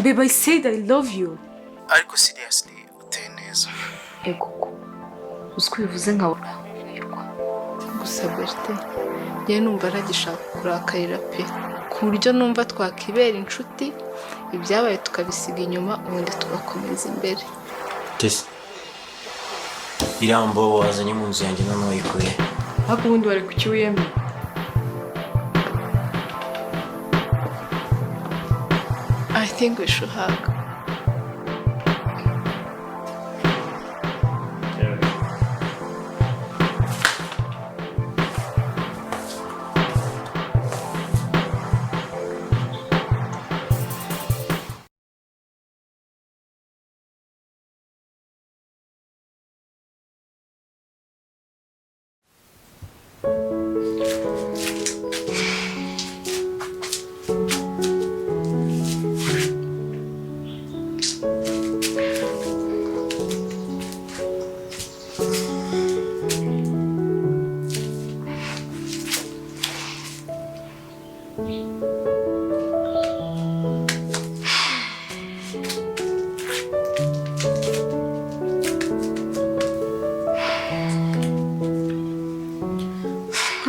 Babe, I said I love you. Ariko seriously uteye neza. Ego. Uziko bivuze nka uramirwa. Gusa Bertin, njye numva aragishaka kurakarira pe. Ku buryo numva twakibera inshuti, ibyabaye tukabisiga inyuma ubundi tugakomeza imbere. Tese. Irambo wazanye mu nzu yanjye none wayikuye. Ariko ubundi wari kucyuyemo. I think we should hug.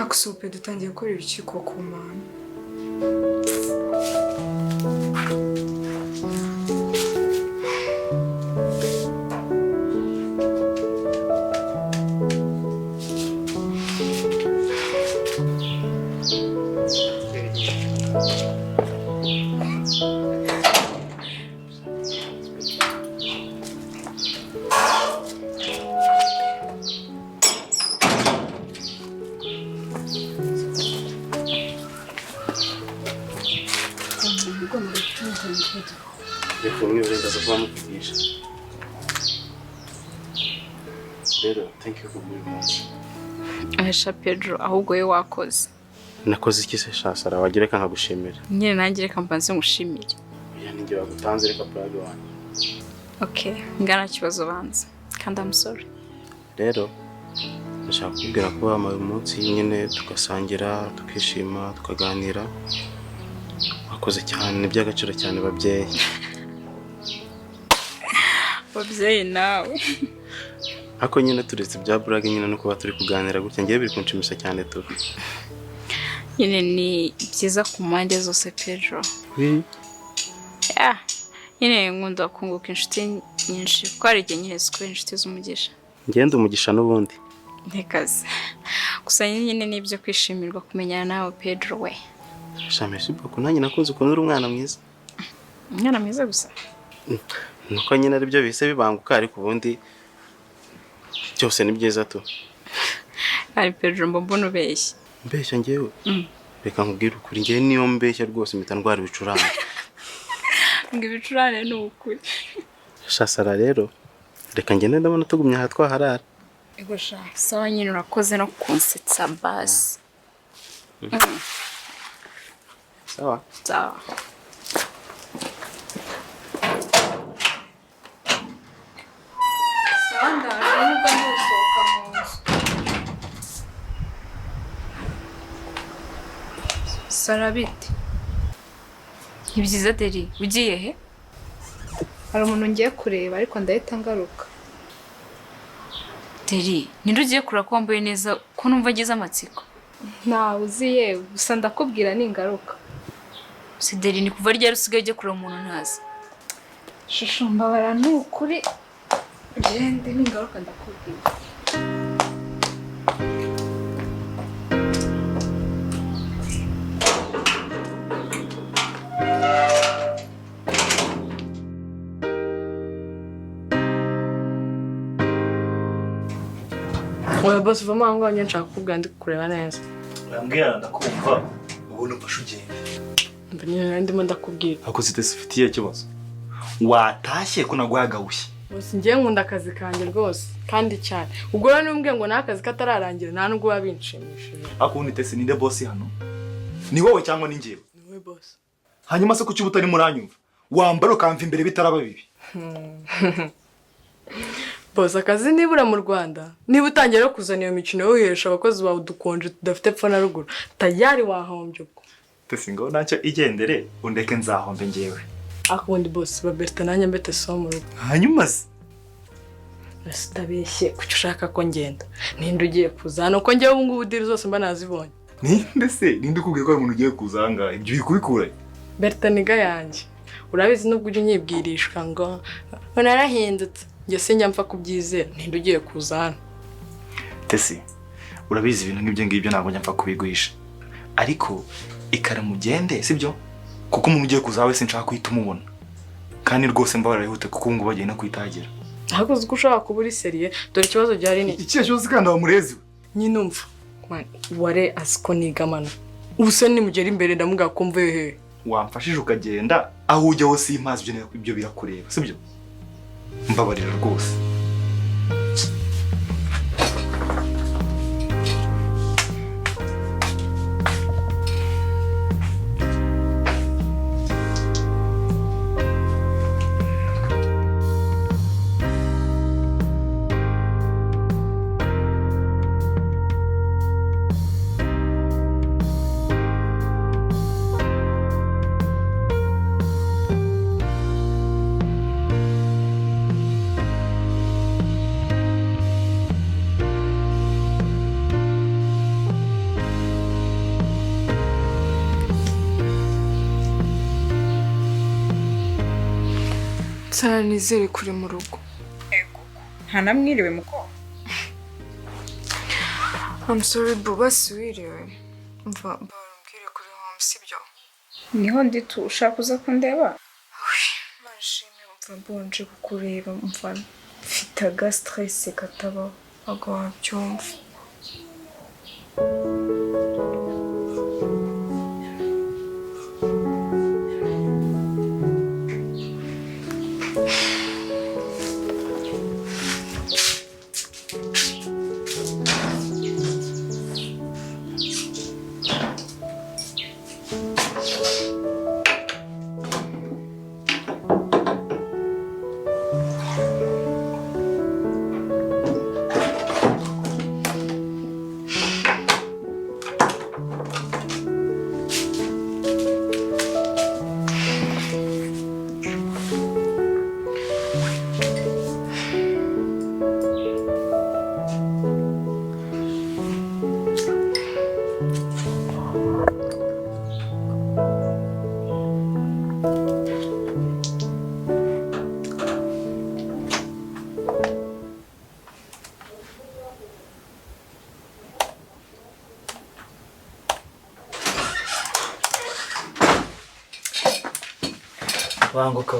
Akusupe dutangiye gukora ibiciko ku mana. Thank you very much. Aisha Pedro ahubwo yo wakoze. Nakoze iki se shasara wagireka nkagushimira. Nyine nanjye reka mbanze ngushimire. Ya ninjye bagutanze reka plug one. Okay, ngana kibazo banza. Kandi I'm sorry. Rero ndashaka kubwira ko amaye umunsi nyine tugasangira, tukishima, tukaganira. Wakoze cyane by'agaciro cyane babyeyi. Babyeyi nawe. Ako nyine turetse bya brag nyine no kuba turi kuganira gutya ngiye biri kunshimisha cyane tu. Nyine ni byiza ku mpande zose Pedro. Nyine nkunda kunguka inshuti nyinshi kuko ari igihe nyine zikora inshuti z'umugisha. Ngende umugisha n'ubundi. Ntekaze. Gusa nyine nibyo kwishimirwa kumenyana nawe Pedro we. Shamesi boko nanjye nakunze ukuntu uri umwana mwiza. Umwana mwiza gusa. Nuko nyine ari byo bise bibanguka ariko ubundi cyose ni byiza tu. Ari Pedro mbona ubeshya. Mbeshya ngewe. Reka nkubwire ukuri ngewe niyo mbeshya rwose mpita ndwara ibicurane. Ngo ibicurane ni ukuri. Shasara rero reka ngende ndabona tugumye aha twaharara. Ego sha sawa nyine urakoze no kunsetsa basi. Sawa. Sawa. Sarabiti. Ibyiza Deri, ugiye he? Hari umuntu ngiye kureba ariko ndahita ngaruka. Deri, ninde ugiye kureba ko wambaye neza ko numva agize amatsiko? Nta uzi yewe, gusa ndakubwira ningaruka. Si Deri ni kuva ryari usigaye ujye kureba umuntu ntazi? Shusho mbabara ni ukuri. Gende ningaruka ndakubwira. Oya boss vama ngo njye nshaka kubwira ndi kureba neza. Urambwira ndakumva ubona ufashe ugenda. Mbanye ndimo ndakubwira. Ako sitesifitiye kibazo. Watashye ko nagwagawushye. Boss ngiye nkunda akazi kanjye rwose kandi cyane. Ubwo rero numbwiye ngo nakazi katararangira nta nubwo babinshimishije. Akundi tese ninde boss hano? Ni wowe cyangwa ni ngiye? Ni wowe boss. Hanyuma se kuki ubutari muranyumva? Wambara ukamva imbere bitaraba bibi. Boss akazi nibura mu Rwanda niba utangiye kuzana iyo mikino yo wihesha abakozi bawe dukonje tudafite pfa na ruguru tayari wahombye ubwo. Tese ngo nacyo igendere undeke nzahombe ngewe. akundi boss baberta nanjye mbete so mu rugo. Hanyuma se Ndabeshye kuki ushaka ko ngenda. Ninde ugiye kuzana uko njye ubu ngubu diri zose mba nazibonye. ninde se ninde ukubwiye ko ari umuntu ugiye kuzanga ibyo bikubikura? Berta niga yanjye. Urabizi nubwo ujye unyibwirishwa ngo narahindutse. Njye sinjya mpfa kubyizera. Ninde ugiye kuzana. Tesi urabizi ibintu nk'ibyo ngibyo ntabwo njya mpfa kubiguhisha. Ariko ikara mugende sibyo? Kuko umuntu ugiye kuzawe sinshaka kuhita umubona. Kandi rwose mbabarayihute kuko ubu ngo bagiye no kwitagira. Ahubwo uzi ko ushaka kuba uri seriye dore ikibazo gihari ni Ikihe cyose kandi wamurezi we? nyine umva ware aziko nigamana ubu se nimugera imbere ndamuga ko mvuye hehe Wamfashije ukagenda aho ujya hose impazi ibyo birakureba sibyo? Mbabarira rwose. Sara nizere kuri mu rugo. Ego. Ntanamwiriwe muko. I'm sorry Buba siwiriwe. Mva mbwire kuri home sibyo. Niho ndi tu ushaka kuza kundeba? Mashime mva mbonje kukureba mva mfite stress kataba agwa byumva. Banguka.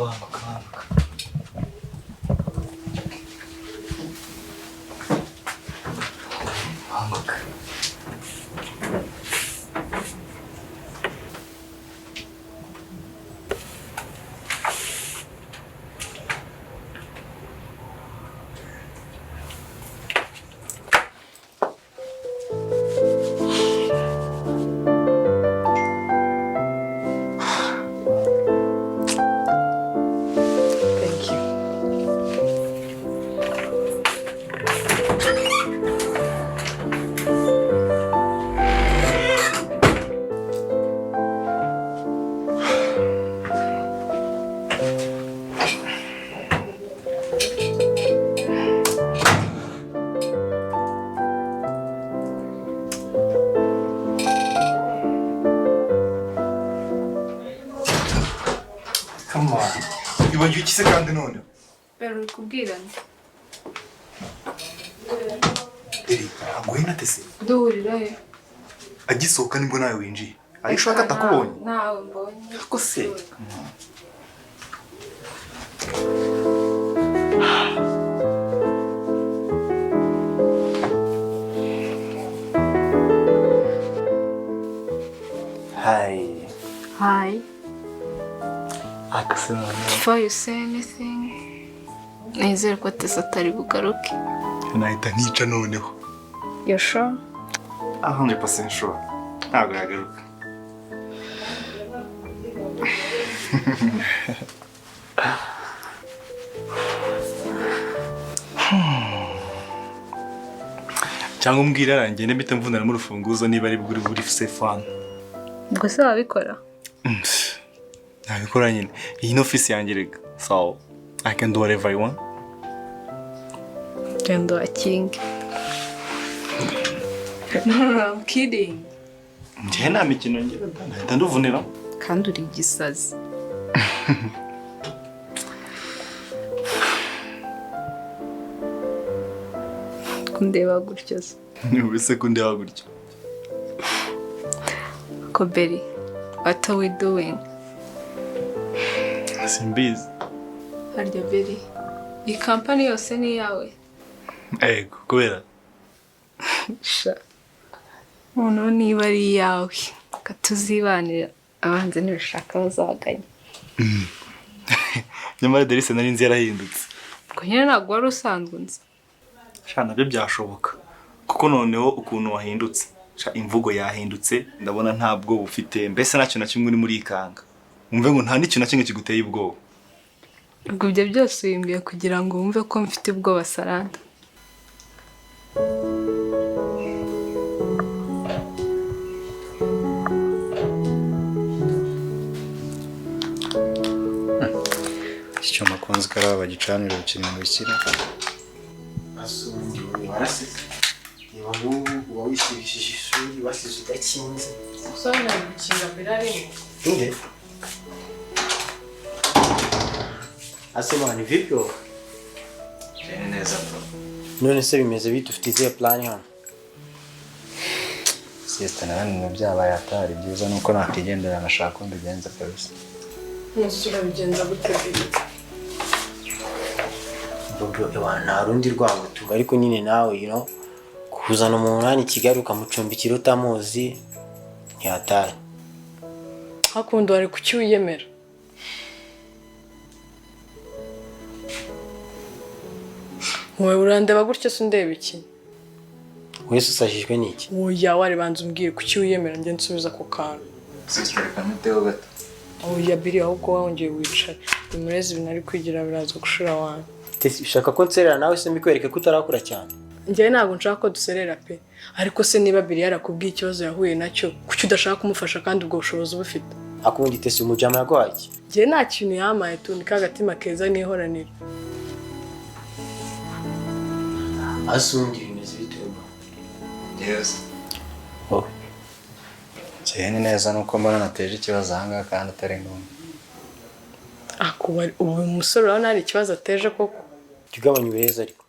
Iwanyu ikise kandi none. Pero kubwirana. Eri, agwena Tesi. Duhurira he? Agisohoka nibwo nawe winjiye. Arishaka atakubonye. Nawe mbonye. Ko se. Hi. Hi. Before you say anything, nizere ko Tessa atari bugaruke. Nahita nkica noneho. You sure? 100% sure. Ntabwo yagaruka. Cyangwa umbwira arangende mpite mvunana mu rufunguzo niba ari buri safe one. Ubwo se wabikora? nabikora nyine iyi ni office yanjye rega so I can do whatever I want. And a king. No, I'm kidding. Njye nta mikino ngira ndahita nduvunira. Kandi uri igisazi. Kundeba gutyo se. Wese kundeba gutyo. Koberi, what are we doing? Simbizi. Harya Beri, iyi kampani yose ni yawe? Ego, kubera. Sha. Uno niba ari yawe, katuzibanira abanze nibishaka bazaganya. Nyamara Derise nari nzi yarahindutse. Ko nyine ntabwo wari usanzwe nzi. Sha nabyo byashoboka. Kuko noneho ukuntu wahindutse. Sha imvugo yahindutse, ndabona ntabwo ufite mbese nta kintu na kimwe uri muri ikanga. Umve ngo nta n'ikintu na kimwe kiguteye ubwoba. Ubwo ibyo byose wimbiye kugira ngo wumve ko mfite ubwoba Saranda. Icyuma kunze karaba bagicanira ukiri mu bishyira. Asundi warasize. Niba n'ubu wishishije ishuri wasize udakinze. Usanga gukinga mbere ari Nde? Asema ni vipi? Neza bro. None se bimeze bite ufite izihe plan hano? Siesta narani byabaye atari byiza nuko nakigendera nashaka ko mbigenza kabisa. umusura bigenza gutegura. Bro, nta rundi rwango tuba ariko nyine nawe kuzana umuntu hano i Kigali ukamucumbikira utamuzi ntiyataye. Hakundi wari kuki wiyemera? Wowe urandeba gutyo se undeba iki? Wese usajijwe n'iki? Oya wari banza umbwire kuki wiyemera njye nsubiza ku kantu. Sister kamutego gato. Oya biri ahubwo wongeye wicara. Imurezi binari kwigira biraza gushira wanyu. Ushaka ko nserera nawe se mbikwereke ko utarakura cyane? Njye ntabwo nshaka ko duserera pe. Ariko se niba biri yarakubwiye ikibazo yahuye nacyo kuki udashaka kumufasha kandi ubwo bushobozi bufite? Akundi tese umujama yagwaye iki? Njye nta kintu yamaye tu ni kagatima keza nihoranira. Asundi bimeze bite bro? Yes. Oh. Cyane neza nuko mbona nateje ikibazo hanga kandi atari ngombwa. Akuba ubu musore urabona hari ikibazo ateje koko. Tugabanya uburezi ariko.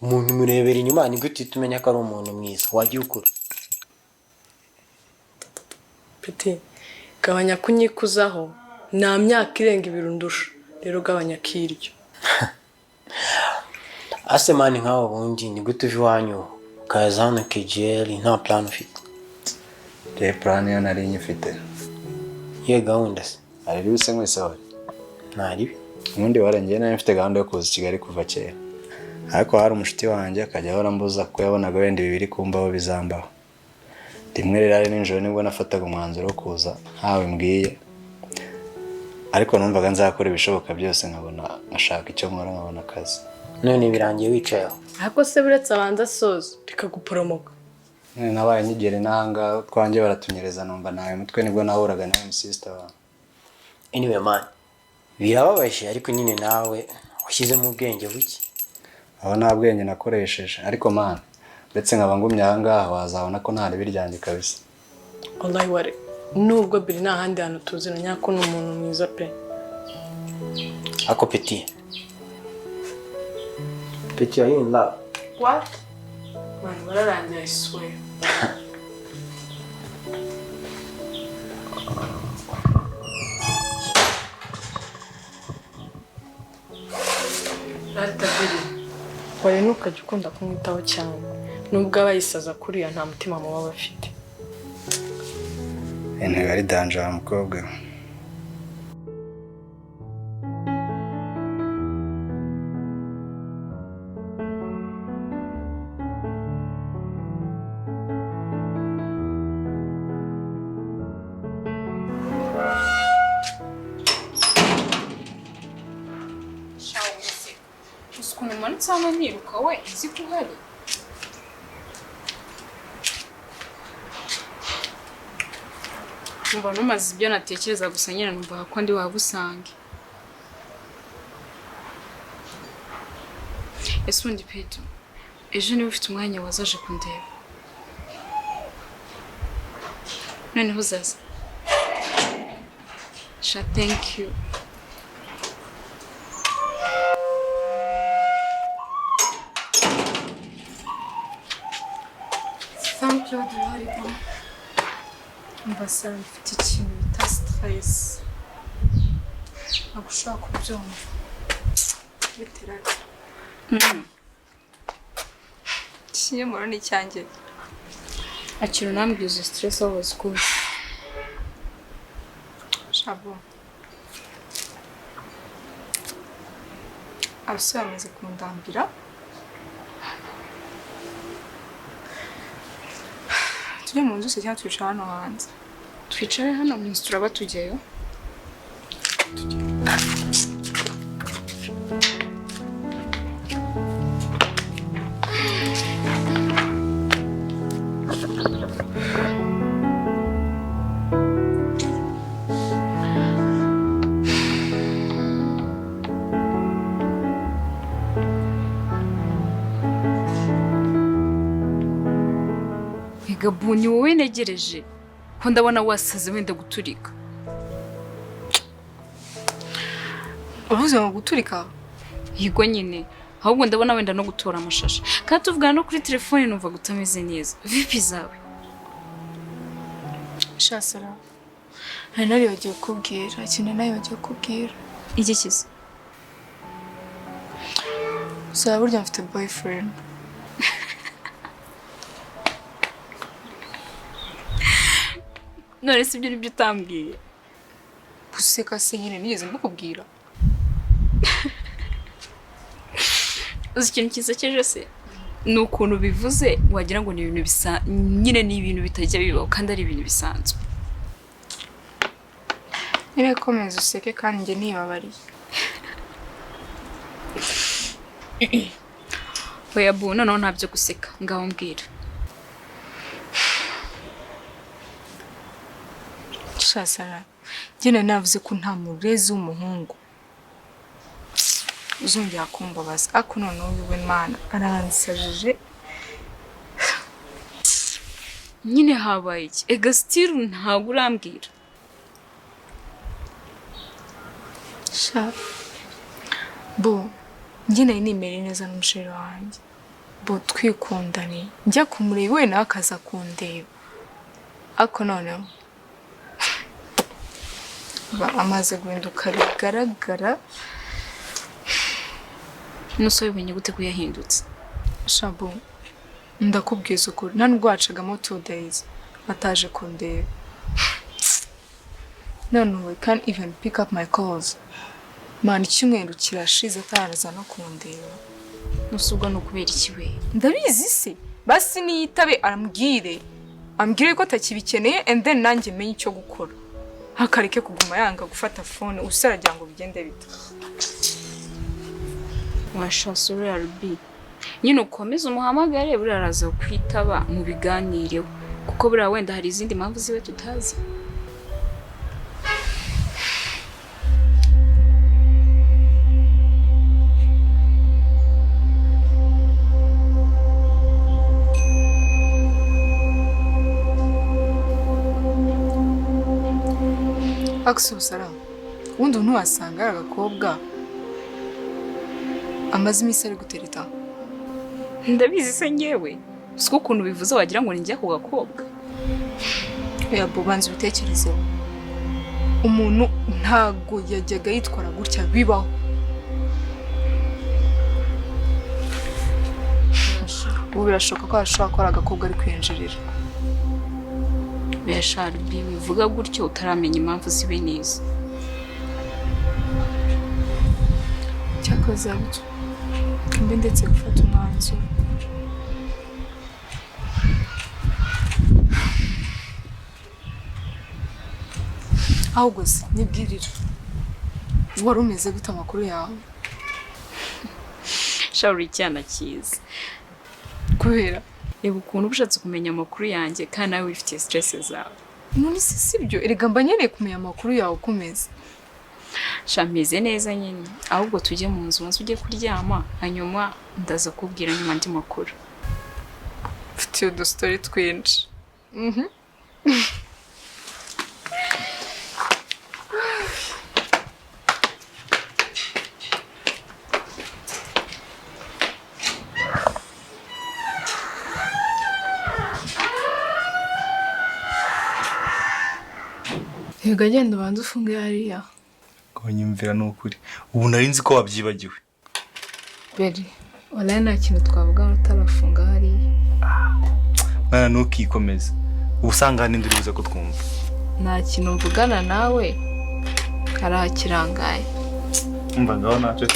Umuntu murebera inyuma ni gute tumenya ko ari umuntu mwiza wagiye ukura? Peti gabanya kunyikuzaho nta myaka irenga ibirundusha rero gabanya kiryo. Asemani nkaho bundi ni gute iwanyu kaza hano kejeli nta plan ufite? Je plan yo nari nyifite. Ye gahunda se? Ari bise mwese wari. Ntari. Ubundi warengeye nari mfite gahunda yo kuza Kigali kuva kera. Ariko hari umushiti wanjye akajya ahora mbuza ko yabonaga wenda bibiri kumbaho bizambaho. Rimwe rero ari ninjoro nibwo nafataga umwanzuro wo kuza ntawe mbwiye. Ariko numvaga nzakora ibishoboka byose nkabona ashaka icyo nkora nkabona akazi. None birangiye wicayeho. Ariko se buretse abanza soza bikaguporomoka. Nabaye nyigere nanga twanjye baratunyereza numva nawe mutwe nibwo nahuraga na sister wa. Anyway man, birababaje ariko nyine nawe washyize mu bwenge buki. Aho nta bwenge nakoresheje ariko man ndetse nkaba ngumye ahangaha wazabona ko ntari biryanje kabisa. Wallahi wari nubwo biri nta handi hantu tuziranya ko n'umuntu mwiza pe. Ako Petit. Petit, are you in love? What? Man, bararangiye I swear. Wari ntukajya ukunda kumwitaho cyane nubwo aba yisaza kuriya nta mutima muba bafite. Ene ari danger wa mukobwa. Ukuntu umanutse hano niruka we uzi ko uhari? numva numaze ibyo natekereza gusa nyine numva ko ndi wabusange. Ese undi Pedro, ejo niba ufite umwanya wazaje kundeba. Noneho uzaza. Sha, thank you. Thank you, Adelaide. Mbasa mfite ikintu bita stress. Ntabwo ushaka kubyumva. Biteranye. Ikinyomoro ni icyanjye. Akira unambwiza stress aho wazikuye. Shabo. Abasore bamaze kundambira. Tujye mu nzu se cyangwa twicara hano hanze? Twicare hano mu nzu turaba tujyayo. Gabuni wowe negereje ko ndabona wasaze wenda guturika. Uvuze ngo guturika? Yego nyine. Ahubwo ndabona wenda no gutora amashashi. Kandi tuvugana no kuri telefone numva gutameze neza. Vipi zawe? Shasara. Hari nari bagiye kubwira, ikintu nayo bagiye kubwira. Iki kizi? Sara burya mfite boyfriend. None si ibyo nibyo utambwiye. Guseka se nyine nigeze mbikubwira. Uzi ikintu kisekeje se? Ni ukuntu bivuze wagira ngo ni ibintu bisa nyine ni ibintu bitajya bibaho kandi ari ibintu bisanzwe. Nyine komeza useke kandi njye ntibabariye. Oya bu noneho ntabyo guseka ngaho mbwira. Shasara. Njye navuze ko nta murezi w'umuhungu uzongera kumbabaza. Ako noneho uyu Mana aransajije. Nyine habaye iki? Ega still ntabwo urambwira. Sha. Bo, njye nari nimere neza n'umusheri wanjye. Bo twikundane. Njya kumureba we nawe akaza kundeba. Ako noneho amaze guhinduka bigaragara. Nusaba umenye gute ko yahindutse? Shabo, ndakubwiza ukuri nta nubwo wacagamo 2 days ataje kundeba. No, I can't even pick up my calls. Man, icyumweru kirashize ataraza no kundeba. Nusubwa no kubera iki we? Ndabizi se. Basi niyitabe ambwire ko atakibikeneye and then nanjye menye icyo gukora. Hakareke kuguma yanga gufata phone usaragira ngo bigende bita. Washase real B. Nyine ukomeza umuhamagare buri araza kwitaba mu biganireho kuko buri wenda hari izindi mpamvu ziwe tutazi. Akusara. Ubundi ntuwasanga agakobwa amaze iminsi ari gutereta. Ndabizi se ngewe. Siko ukuntu bivuze wagira ngo ninjya ku gakobwa. Ya bobanze ubitekerezeho. Umuntu ntago yajyaga yitwara gutya bibaho. Ubu birashoboka ko ashobora gukora agakobwa ari kwinjirira. Beshara bivuga gutyo utaramenya impamvu zibe neza. Cyakoze bityo. Mbe ndetse gufata umwanzuro. Ahubwo se nibwirira. Wari umeze gute amakuru yawe? Shawuri cyana cyiza. Kubera reba ukuntu ubushatse kumenya amakuru yanjye kandi nawe wifitiye stress zawe. none se sibyo erega mba nkeneye kumenya amakuru yawe ukomeza. Shameze neza nyine ahubwo tujye mu nzu maze ujye kuryama hanyuma ndaza kubwira nyuma andi makuru. Mfite udustori twinshi. Yego agenda ubanza ufunge hariya. Konyumvira n'ukuri. Ubu nari nzi ko wabyibagiwe. Beri, walaye nta kintu twavuga utarafunga hariya. Mwana ntukikomeze. Ubusanga hano ndi buze ko twumva. Nta kintu mvugana nawe. Arakirangaye. Umva ngaho ntacyo